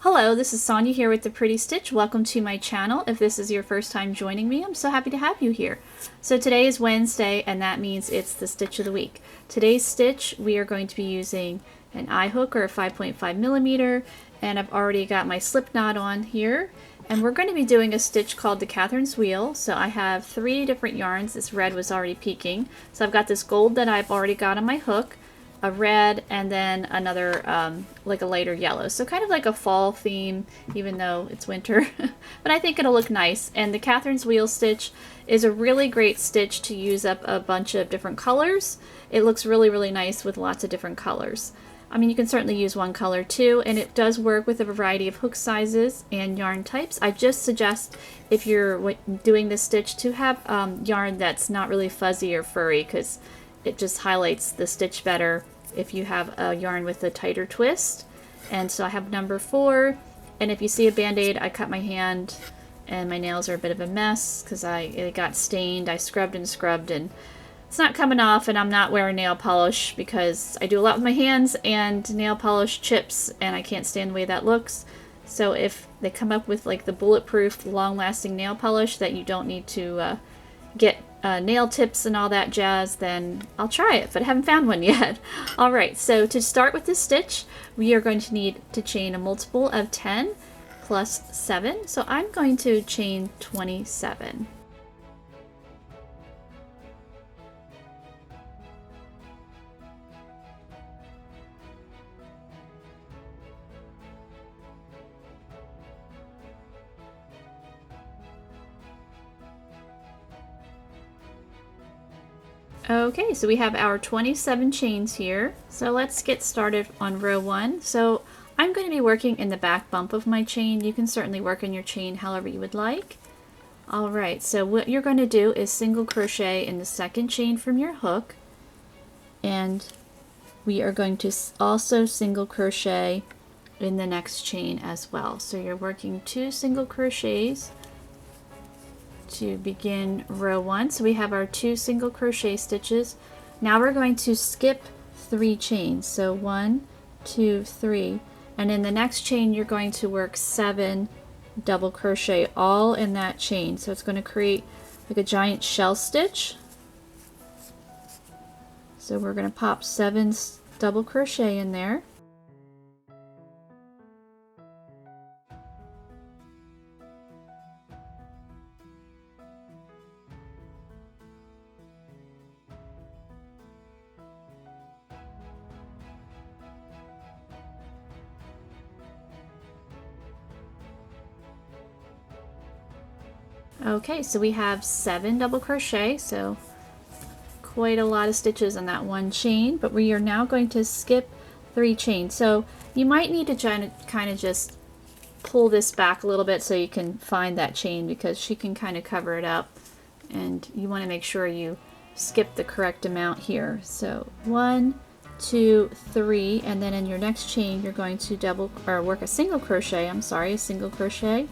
Hello, this is Sonia here with The Pretty Stitch. Welcome to my channel. If this is your first time joining me, I'm so happy to have you here. So today is Wednesday, and that means it's the stitch of the week. Today's stitch, we are going to be using an eye hook or a 5.5 millimeter, and I've already got my slip knot on here. And we're going to be doing a stitch called the Catherine's Wheel. So I have 3 different yarns. This red was already peeking. So I've got this gold that I've already got on my hook, a red, and then another like a lighter yellow, so kind of like a fall theme even though it's winter. But I think it'll look nice. And the Catherine's Wheel stitch is a really great stitch to use up a bunch of different colors. It looks really nice with lots of different colors. I mean, you can certainly use one color too, and it does work with a variety of hook sizes and yarn types. I just suggest, if you're doing this stitch, to have yarn that's not really fuzzy or furry, because it just highlights the stitch better if you have a yarn with a tighter twist. And so I have number 4, and if you see a band-aid, I cut my hand and my nails are a bit of a mess because it got stained. I scrubbed and it's not coming off, and I'm not wearing nail polish because I do a lot with my hands and nail polish chips and I can't stand the way that looks. So if they come up with like the bulletproof long-lasting nail polish that you don't need to get nail tips and all that jazz, then I'll try it, but I haven't found one yet. Alright, so to start with this stitch, we are going to need to chain a multiple of 10 plus 7, so I'm going to chain 27. Okay, so we have our 27 chains here. So let's get started on row 1. So I'm going to be working in the back bump of my chain. You can certainly work in your chain however you would like. Alright, so what you're going to do is single crochet in the second chain from your hook, and we are going to also single crochet in the next chain as well. So you're working 2 single crochets to begin row 1. So we have our 2 single crochet stitches. Now we're going to skip 3 chains. So 1, 2, 3, and in the next chain you're going to work 7 double crochet all in that chain. So it's going to create like a giant shell stitch. So we're going to pop 7 double crochet in there. Okay, so we have 7 double crochet, so quite a lot of stitches on that one chain, but we are now going to skip 3 chains. So you might need to kind of just pull this back a little bit so you can find that chain, because she can kind of cover it up, and you want to make sure you skip the correct amount here. So 1, 2, 3, and then in your next chain you're going to work a single crochet, a single crochet.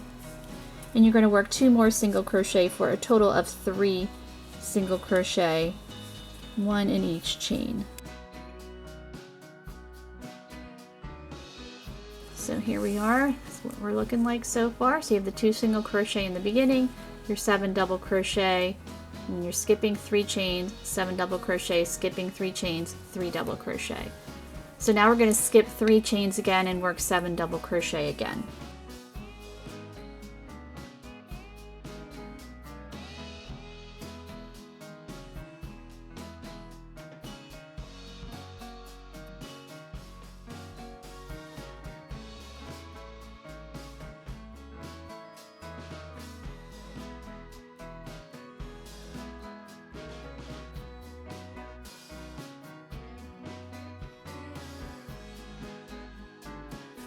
And you're going to work 2 more single crochet for a total of 3 single crochet, 1 in each chain. So here we are. That's what we're looking like so far. So you have the 2 single crochet in the beginning, your 7 double crochet, and you're skipping 3 chains, 7 double crochet, skipping 3 chains, 3 double crochet. So now we're going to skip 3 chains again and work 7 double crochet again.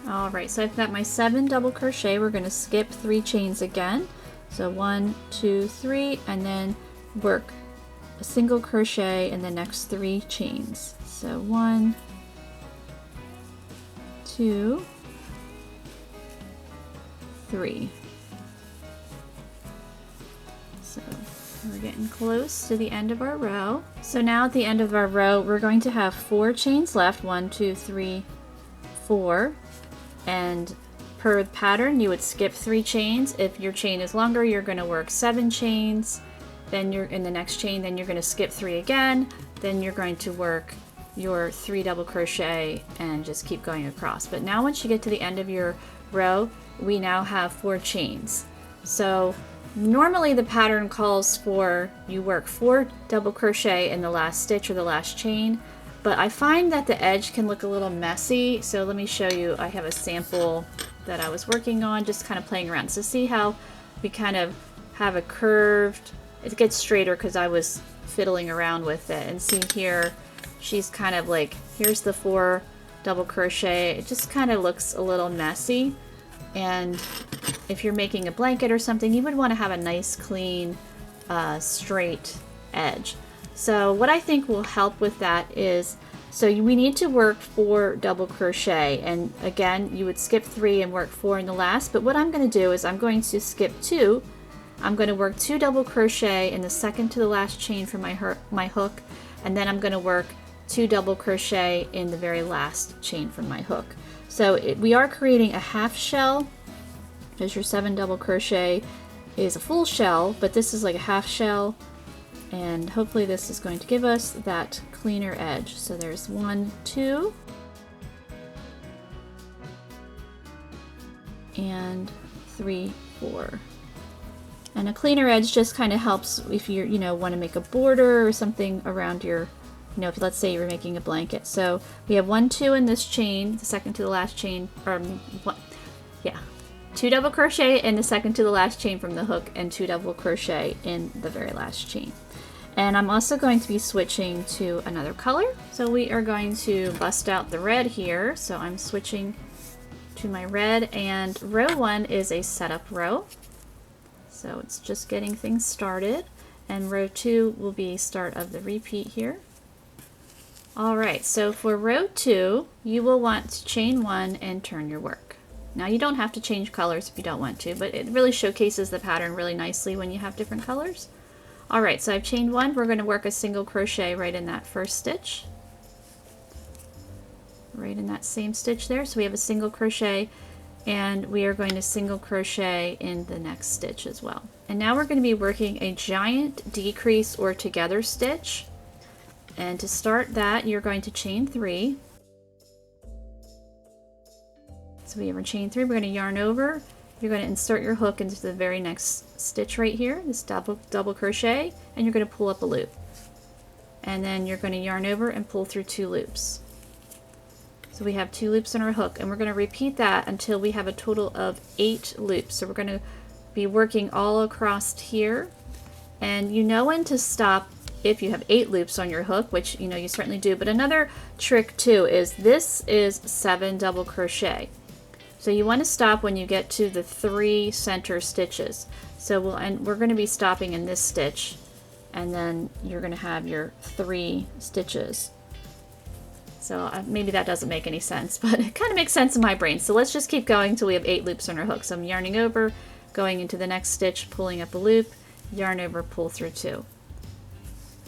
Alright, so I've got my 7 double crochet. We're going to skip 3 chains again. So 1, 2, 3, and then work a single crochet in the next 3 chains. So 1, 2, 3. So we're getting close to the end of our row. So now at the end of our row, we're going to have 4 chains left. 1, 2, 3, 4. And per the pattern, you would skip 3 chains. If your chain is longer, you're going to work 7 chains. Then you're in the next chain, then you're going to skip 3 again. Then you're going to work your 3 double crochet and just keep going across. But now once you get to the end of your row, we now have 4 chains. So normally the pattern calls for you work 4 double crochet in the last stitch or the last chain, but I find that the edge can look a little messy. So let me show you. I have a sample that I was working on, just kind of playing around. So see how we kind of have a curved, it gets straighter because I was fiddling around with it. And see here, she's kind of like, here's the 4 double crochet. It just kind of looks a little messy. And if you're making a blanket or something, you would want to have a nice, clean, straight edge. So what I think will help with that is, so we need to work 4 double crochet. And again, you would skip 3 and work 4 in the last. But what I'm going to do is I'm going to skip 2. I'm going to work 2 double crochet in the second to the last chain for my hook. And then I'm going to work 2 double crochet in the very last chain from my hook. So we are creating a half shell, because your 7 double crochet is a full shell, but this is like a half shell, and hopefully this is going to give us that cleaner edge. So there's 1, 2, and 3, 4. And a cleaner edge just kind of helps if you want to make a border or something around your, if let's say you were making a blanket. So we have 1, 2 in this chain, the second to the last chain, or 2 double crochet in the second to the last chain from the hook, and 2 double crochet in the very last chain. And I'm also going to be switching to another color. So we are going to bust out the red here. So I'm switching to my red, and row 1 is a setup row. So it's just getting things started. And row 2 will be start of the repeat here. Alright, so for row 2, you will want to chain 1 and turn your work. Now you don't have to change colors if you don't want to, but it really showcases the pattern really nicely when you have different colors. Alright, so I've chained 1. We're going to work a single crochet right in that first stitch. Right in that same stitch there. So we have a single crochet, and we are going to single crochet in the next stitch as well. And now we're going to be working a giant decrease or together stitch. And to start that, you're going to chain 3. So we have our chain 3, we're going to yarn over. You're going to insert your hook into the very next stitch right here, this double crochet, and you're going to pull up a loop. And then you're going to yarn over and pull through 2 loops. So we have 2 loops on our hook, and we're going to repeat that until we have a total of 8 loops. So we're going to be working all across here, and you know when to stop if you have 8 loops on your hook, which you certainly do. But another trick too is this is 7 double crochet. So you want to stop when you get to the 3 center stitches. So we're going to be stopping in this stitch, and then you're going to have your 3 stitches. So maybe that doesn't make any sense, but it kind of makes sense in my brain. So let's just keep going until we have 8 loops on our hook. So I'm yarning over, going into the next stitch, pulling up a loop, yarn over, pull through 2.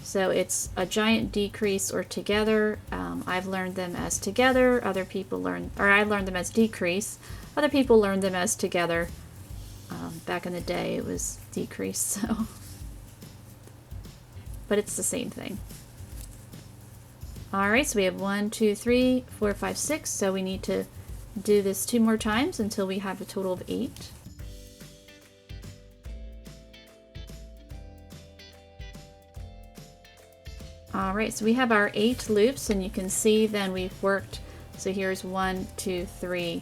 So it's a giant decrease or together. I've learned them as together. Other people I learned them as decrease. Other people learned them as together. Back in the day it was decrease, so. But it's the same thing. Alright, so we have 1, 2, 3, 4, 5, 6. So we need to do this 2 more times until we have a total of 8. Alright, so we have our 8 loops, and you can see then we've worked, so here's 1, 2, 3,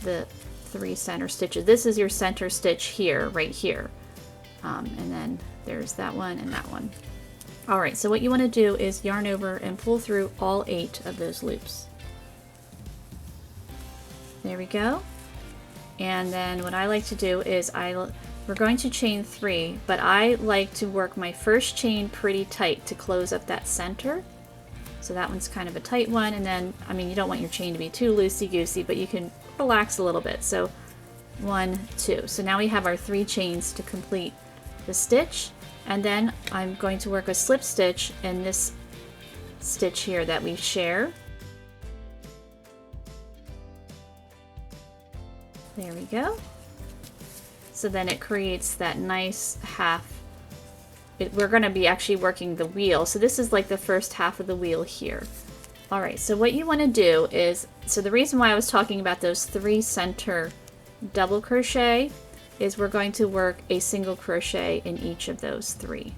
the 3 center stitches. This is your center stitch here, right here. And then there's that one and that one. Alright, so what you want to do is yarn over and pull through all 8 of those loops. There we go. And then what I like to do is we're going to chain 3, but I like to work my first chain pretty tight to close up that center. So that one's kind of a tight one, and then, you don't want your chain to be too loosey-goosey, but you can relax a little bit. So 1, 2. So now we have our 3 chains to complete the stitch, and then I'm going to work a slip stitch in this stitch here that we share. There we go. So then it creates that nice half. We're going to be actually working the wheel. So this is like the first half of the wheel here. All right, so what you want to do is, so the reason why I was talking about those 3 center double crochet is we're going to work a single crochet in each of those 3.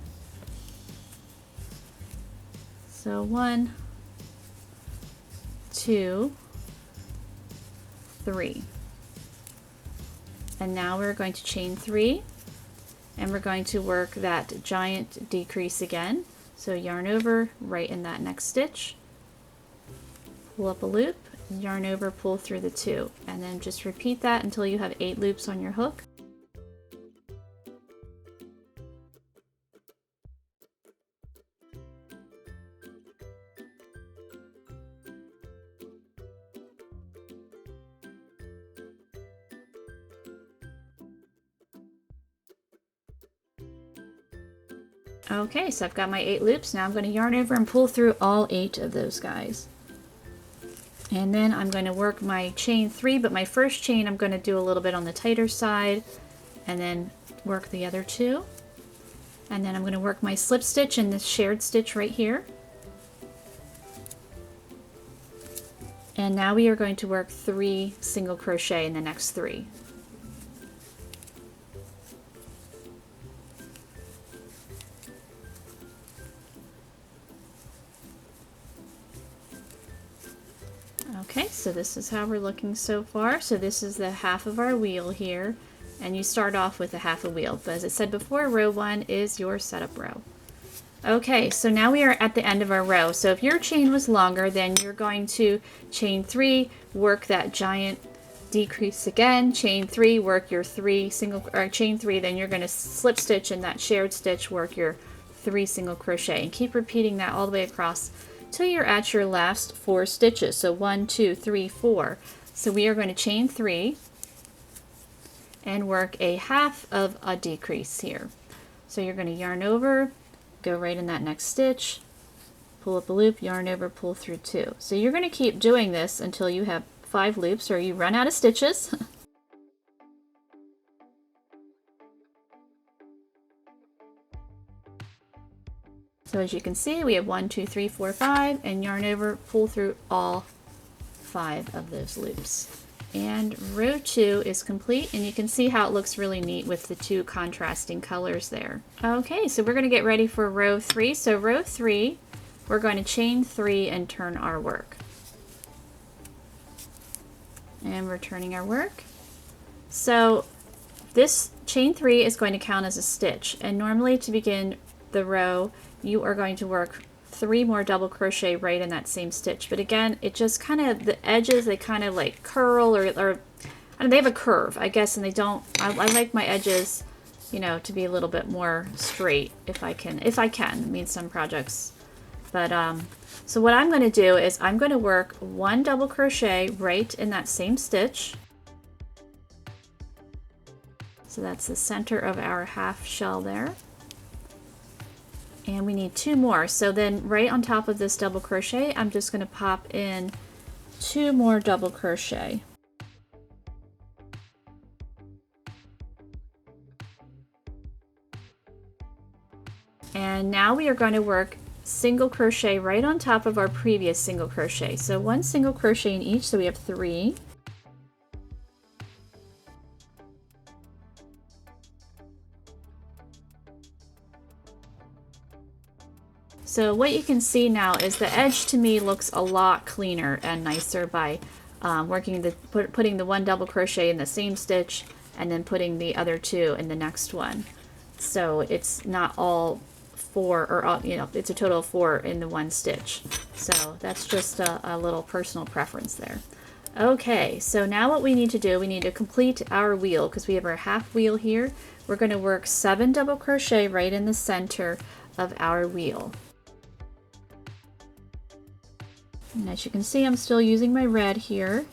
So 1, 2, 3. And now we're going to chain 3, and we're going to work that giant decrease again. So yarn over right in that next stitch, pull up a loop, yarn over, pull through the 2, and then just repeat that until you have 8 loops on your hook. Okay, so I've got my 8 loops. Now I'm going to yarn over and pull through all 8 of those guys. And then I'm going to work my chain 3, but my first chain I'm going to do a little bit on the tighter side, and then work the other 2. And then I'm going to work my slip stitch in this shared stitch right here. And now we are going to work 3 single crochet in the next 3. Okay, so this is how we're looking so far. So this is the half of our wheel here, and you start off with a half a wheel. But as I said before, row 1 is your setup row. Okay, so now we are at the end of our row. So if your chain was longer, then you're going to chain 3, work that giant decrease again, chain 3, work your 3 single, or chain 3, then you're going to slip stitch in that shared stitch, work your 3 single crochet, and keep repeating that all the way across till you're at your last 4 stitches. So 1, 2, 3, 4. So we are going to chain 3 and work a half of a decrease here. So you're going to yarn over, go right in that next stitch, pull up a loop, yarn over, pull through 2. So you're going to keep doing this until you have 5 loops or you run out of stitches. So as you can see, we have 1, 2, 3, 4, 5, and yarn over, pull through all 5 of those loops. And row 2 is complete, and you can see how it looks really neat with the 2 contrasting colors there. Okay, so we're going to get ready for row 3. So row 3, we're going to chain 3 and turn our work. And we're turning our work. So this chain 3 is going to count as a stitch, and normally to begin the row, you are going to work 3 more double crochet right in that same stitch. But again, it just kind of, the edges, they kind of like curl or I don't know, they have a curve, I guess, and they don't, I like my edges, you know, to be a little bit more straight if I can. I mean, some projects. But, so what I'm going to do is I'm going to work 1 double crochet right in that same stitch. So that's the center of our half shell there. And we need 2 more. So then right on top of this double crochet, I'm just going to pop in 2 more double crochet. And now we are going to work single crochet right on top of our previous single crochet. So 1 single crochet in each, so we have 3. So what you can see now is the edge to me looks a lot cleaner and nicer by putting the 1 double crochet in the same stitch and then putting the other 2 in the next one. So it's not all 4, or all, you know, it's a total of 4 in the 1 stitch. So that's just a little personal preference there. Okay, so now what we need to do, we need to complete our wheel because we have our half wheel here. We're going to work 7 double crochet right in the center of our wheel. And as you can see, I'm still using my red here.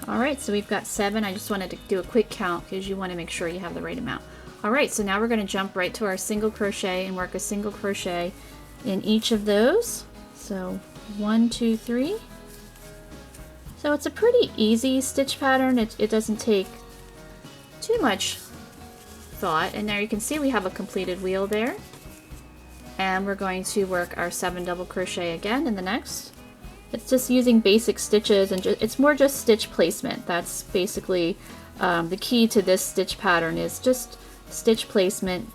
Alright, so we've got 7. I just wanted to do a quick count because you want to make sure you have the right amount. Alright, so now we're going to jump right to our single crochet and work a single crochet in each of those. So 1, 2, 3. So it's a pretty easy stitch pattern. It doesn't take too much thought. And now you can see we have a completed wheel there. And we're going to work our 7 double crochet again in the next. It's just using basic stitches, and it's more just stitch placement. That's basically the key to this stitch pattern, is just stitch placement.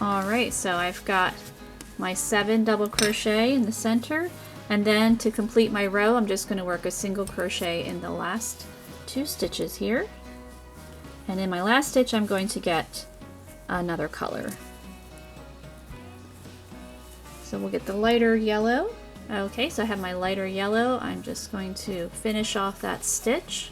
Alright, so I've got my 7 double crochet in the center. And then to complete my row, I'm just going to work a single crochet in the last 2 stitches here. And in my last stitch, I'm going to get another color. So we'll get the lighter yellow. Okay, so I have my lighter yellow. I'm just going to finish off that stitch.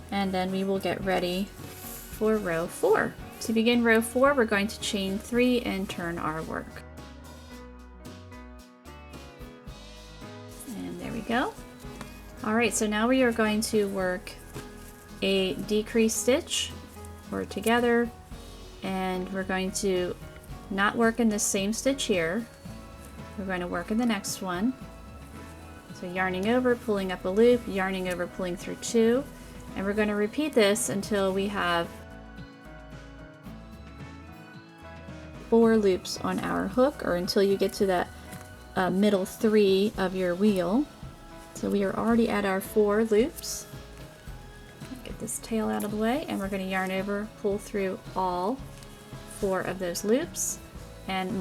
And then we will get ready for row 4. To begin row 4, we're going to chain 3 and turn our work. Go. Alright, so now we are going to work a decrease stitch or together, and we're going to not work in the same stitch here. We're going to work in the next one. So yarning over, pulling up a loop, yarning over, pulling through 2, and we're going to repeat this until we have 4 loops on our hook, or until you get to that middle 3 of your wheel. So we are already at our 4 loops. Get this tail out of the way, and we're going to yarn over, pull through all 4 of those loops, and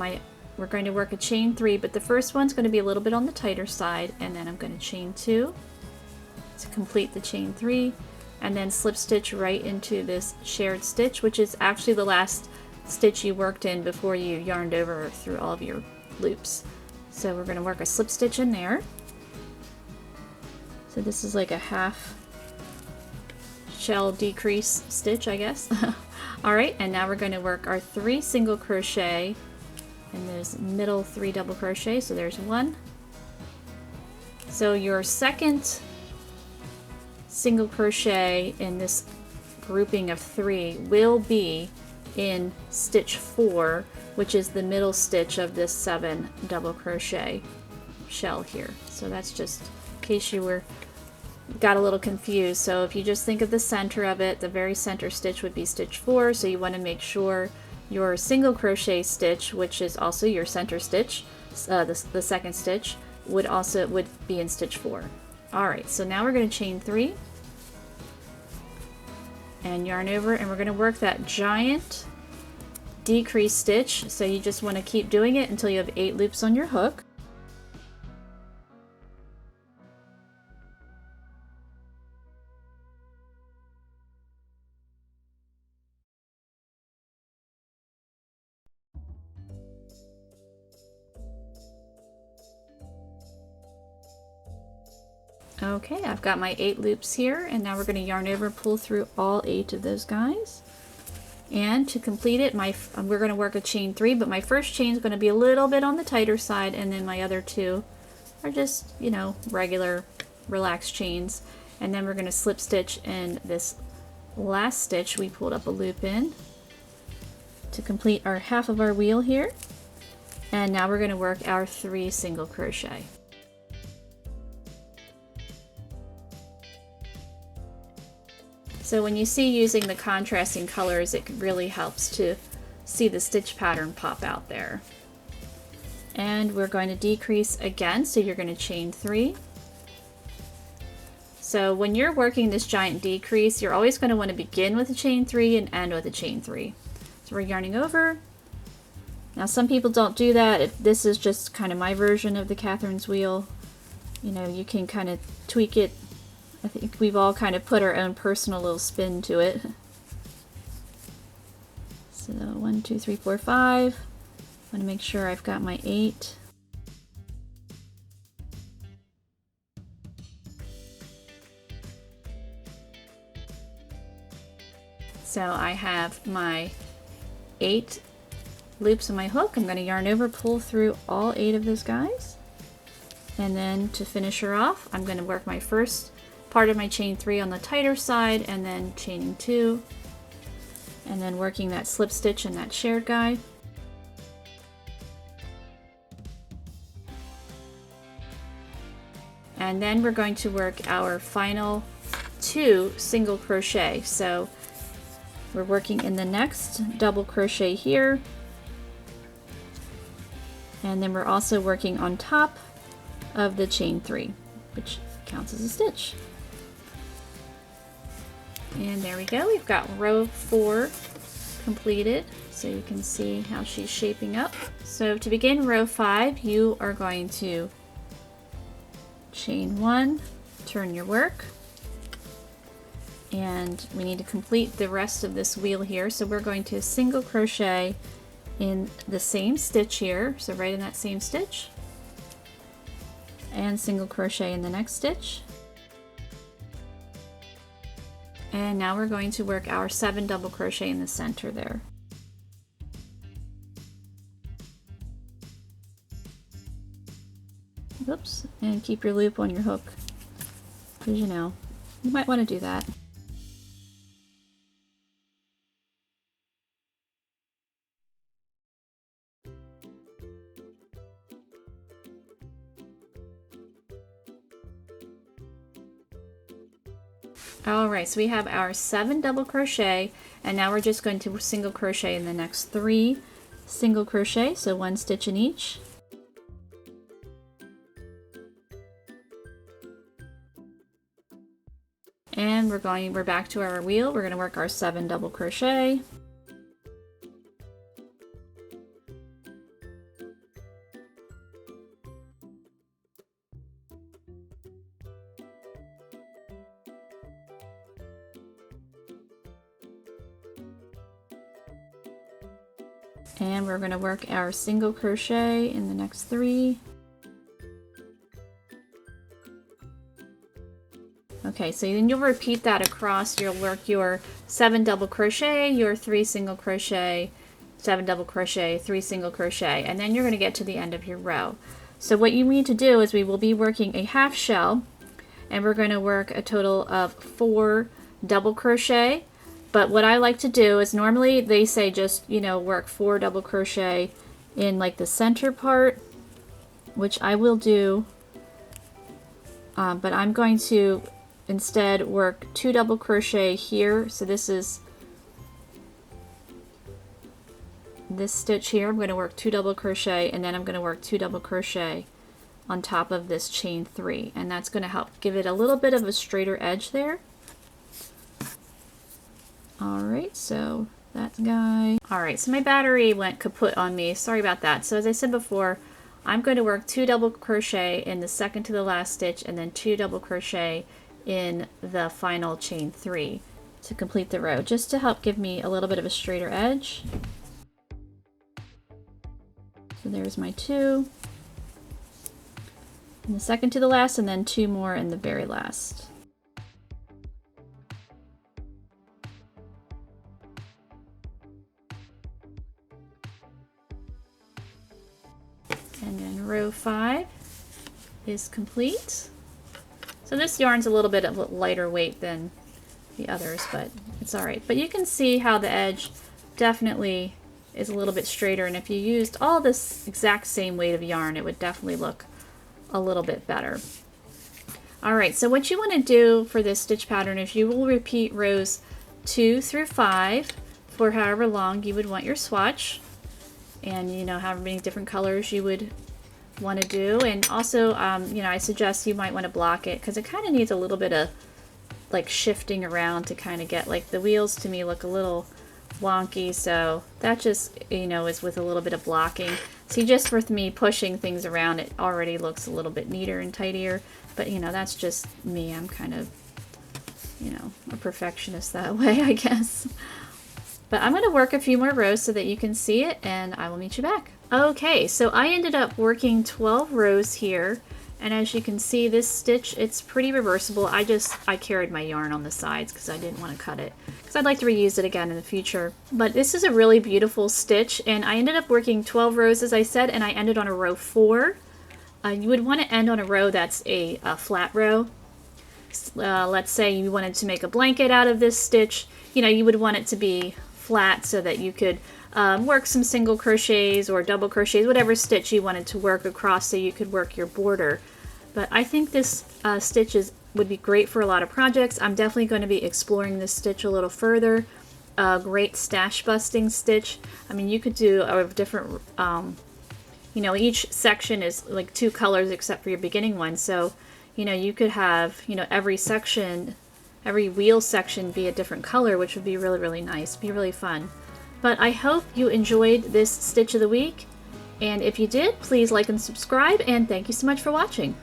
we're going to work a chain 3, but the first one's going to be a little bit on the tighter side, and then I'm going to chain 2 to complete the chain 3, and then slip stitch right into this shared stitch, which is actually the last stitch you worked in before you yarned over through all of your loops. So we're going to work a slip stitch in there. So this is like a half shell decrease stitch, I guess. Alright, and now we're going to work our 3 single crochet in those middle 3 double crochet. So there's 1. So your second single crochet in this grouping of 3 will be in stitch 4, which is the middle stitch of this 7 double crochet shell here. So that's just in case you got a little confused. So if you just think of the center of it, the very center stitch would be stitch 4, so you want to make sure your single crochet stitch, which is also your center stitch, the second stitch, would be in stitch 4. Alright, so now we're going to chain 3 and yarn over, and we're going to work that giant decrease stitch. So you just want to keep doing it until you have 8 loops on your hook. Okay, I've got my 8 loops here, and now we're going to yarn over, pull through all 8 of those guys. And to complete it, we're going to work a chain 3, but my first chain is going to be a little bit on the tighter side, and then my other 2 are just, you know, regular relaxed chains. And then we're going to slip stitch in this last stitch we pulled up a loop in to complete our half of our wheel here. And now we're going to work our 3 single crochet. So when you see using the contrasting colors, it really helps to see the stitch pattern pop out there. And we're going to decrease again, so you're going to chain 3. So when you're working this giant decrease, you're always going to want to begin with a chain 3 and end with a chain 3. So we're yarning over. Now some people don't do that. This is just kind of my version of the Catherine's wheel. You know, you can kind of tweak it. I think we've all kind of put our own personal little spin to it. So 1, 2, 3, 4, 5. I want to make sure I've got my 8. So I have my 8 loops on my hook. I'm going to yarn over, pull through all 8 of those guys. And then to finish her off, I'm going to work my first part of my chain 3 on the tighter side, and then chaining 2, and then working that slip stitch in that shared guide. And then we're going to work our final 2 single crochet. So we're working in the next double crochet here, and then we're also working on top of the chain 3, which counts as a stitch. And there we go, we've got row 4 completed, so you can see how she's shaping up. So to begin row 5, you are going to chain 1, turn your work, and we need to complete the rest of this wheel here, so we're going to single crochet in the same stitch here, so right in that same stitch, and single crochet in the next stitch. And now we're going to work our 7 double crochet in the center there. Oops, and keep your loop on your hook, because you know, you might want to do that. Alright, so we have our 7 double crochet, and now we're just going to single crochet in the next 3 single crochet, so 1 stitch in each. And we're back to our wheel. We're going to work our 7 double crochet. And we're going to work our single crochet in the next 3. Okay, so then you'll repeat that across. You'll work your 7 double crochet, your 3 single crochet, 7 double crochet, 3 single crochet, and then you're going to get to the end of your row. So what you need to do is we will be working a half shell, and we're going to work a total of 4 double crochet. But what I like to do is, normally they say just, you know, work 4 double crochet in like the center part, which I will do, but I'm going to instead work 2 double crochet here. So this is this stitch here. I'm going to work 2 double crochet, and then I'm going to work 2 double crochet on top of this chain 3, and that's going to help give it a little bit of a straighter edge there. Alright, so that guy. Alright, so my battery went kaput on me. Sorry about that. So as I said before, I'm going to work 2 double crochet in the second to the last stitch, and then 2 double crochet in the final chain 3 to complete the row, just to help give me a little bit of a straighter edge. So there's my 2 in the second to the last, and then 2 more in the very last. And then row 5 is complete. So this yarn's a little bit of a lighter weight than the others, but it's alright. But you can see how the edge definitely is a little bit straighter, and if you used all this exact same weight of yarn, it would definitely look a little bit better. Alright, so what you want to do for this stitch pattern is you will repeat rows 2 through 5 for however long you would want your swatch, and you know, however many different colors you would want to do. And also, you know, I suggest you might want to block it, because it kind of needs a little bit of like shifting around to kind of get, like, the wheels to me look a little wonky, so that just, you know, is with a little bit of blocking. See, just with me pushing things around, it already looks a little bit neater and tidier, but you know, that's just me. I'm kind of, you know, a perfectionist that way, I guess. But I'm going to work a few more rows so that you can see it, and I will meet you back. Okay, so I ended up working 12 rows here, And as you can see, this stitch, it's pretty reversible. I carried my yarn on the sides because I didn't want to cut it, because I'd like to reuse it again in the future. But this is a really beautiful stitch, and I ended up working 12 rows, as I said, and I ended on a row 4. You would want to end on a row that's a flat row. Let's say you wanted to make a blanket out of this stitch. You know, you would want it to be flat so that you could work some single crochets or double crochets, whatever stitch you wanted to work across so you could work your border. But I think this stitch would be great for a lot of projects. I'm definitely going to be exploring this stitch a little further. Great stash busting stitch. I mean, you could do a different, you know, each section is like 2 colors except for your beginning one. So, you know, you could have, you know, every section, every wheel section be a different color, which would be really, really nice. Be really fun. But I hope you enjoyed this Stitch of the Week. And if you did, please like and subscribe, and thank you so much for watching.